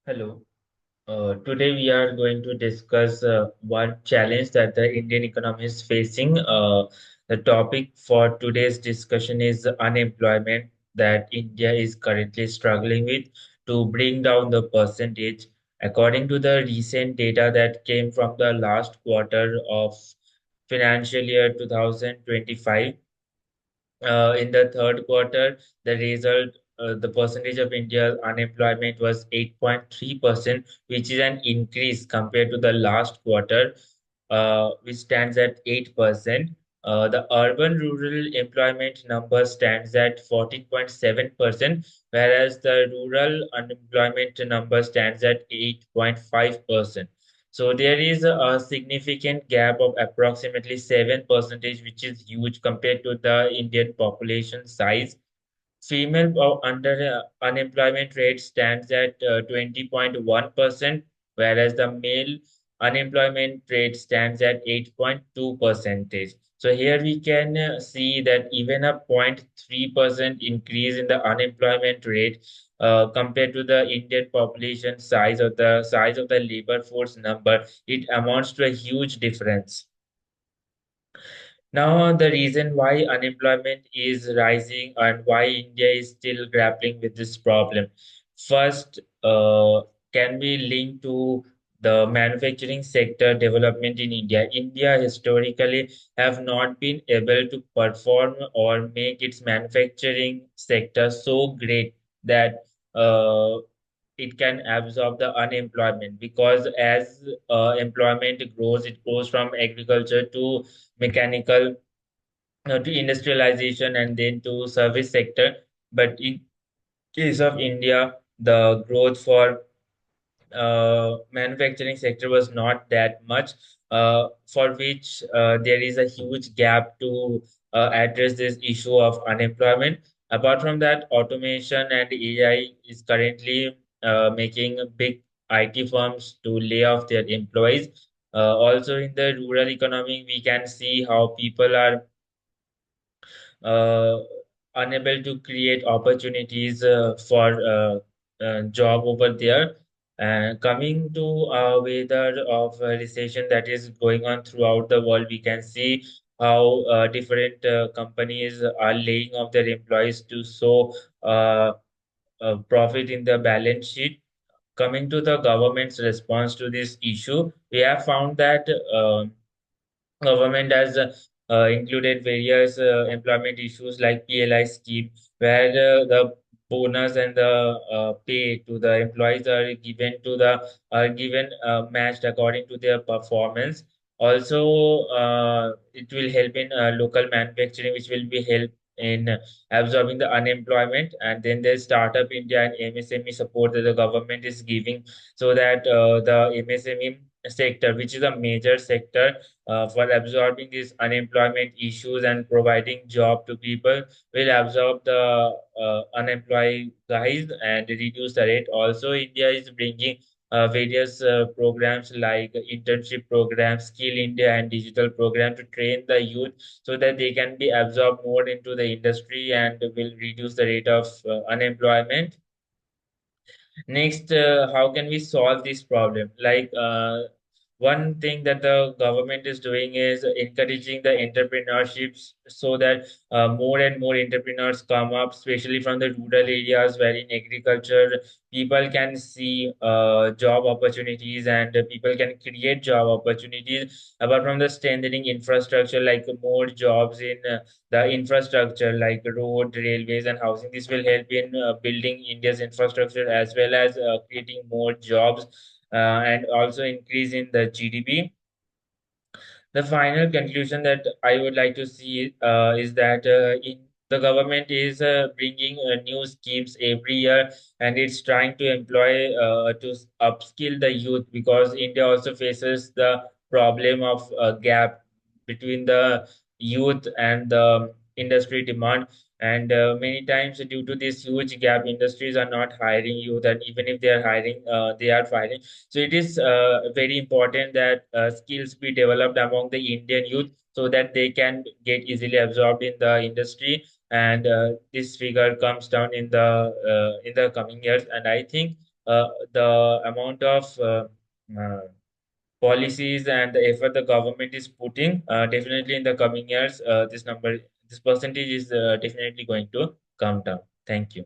Hello. Today we are going to discuss one challenge that the Indian economy is facing. The topic for today's discussion is unemployment that India is currently struggling with to bring down the percentage. According to the recent data that came from the last quarter of financial year 2025, in the third quarter, the percentage of India's unemployment was 8.3%, which is an increase compared to the last quarter, which stands at 8%. The urban-rural employment number stands at 14.7%, whereas the rural unemployment number stands at 8.5%. So there is a significant gap of approximately 7%, which is huge compared to the Indian population size. Female under unemployment rate stands at 20.1%, whereas the male unemployment rate stands at 8.2%. So here we can see that even a 0.3% increase in the unemployment rate compared to the Indian population size or the size of the labor force number, it amounts to a huge difference. Now, the reason why unemployment is rising and why India is still grappling with this problem. First, can be linked to the manufacturing sector development in India. India historically have not been able to perform or make its manufacturing sector so great that it can absorb the unemployment, because as employment grows, it goes from agriculture to mechanical, to industrialization, and then to service sector. But in case of India, the growth for manufacturing sector was not that much, for which there is a huge gap to address this issue of unemployment. Apart from that, automation and AI is currently making big IT firms to lay off their employees. Also, in the rural economy, we can see how people are uh, unable to create opportunities for job over there. And coming to weather of recession that is going on throughout the world, we can see how different companies are laying off their employees to sow uh, profit in the balance sheet. Coming to the government's response to this issue, we have found that government has included various employment issues like PLI scheme, where the bonus and the pay to the employees are given matched according to their performance. Also, it will help in local manufacturing, which will be help in absorbing the unemployment. And then there's Startup India and MSME support that the government is giving, so that the MSME sector, which is a major sector for absorbing these unemployment issues and providing job to people, will absorb the unemployed guys and reduce the rate. Also, India is bringing various programs like internship programs, Skill India, and digital program to train the youth so that they can be absorbed more into the industry and will reduce the rate of unemployment. Next, how can we solve this problem? One thing that the government is doing is encouraging the entrepreneurships, so that more and more entrepreneurs come up, especially from the rural areas where in agriculture people can see job opportunities, and people can create job opportunities. Apart from the strengthening infrastructure, like more jobs in the infrastructure like road, railways, and housing. This will help in building India's infrastructure as well as creating more jobs and also increase in the GDP. The final conclusion that I would like to see is that the government is bringing new schemes every year, and it's trying to employ to upskill the youth, because India also faces the problem of gap between the youth and the industry demand. And many times, due to this huge gap, industries are not hiring youth, and even if they are hiring, they are firing. So it is very important that skills be developed among the Indian youth, so that they can get easily absorbed in the industry, and this figure comes down in the coming years. And I think the amount of uh, policies and the effort the government is putting, definitely in the coming years, this percentage is definitely going to come down. Thank you.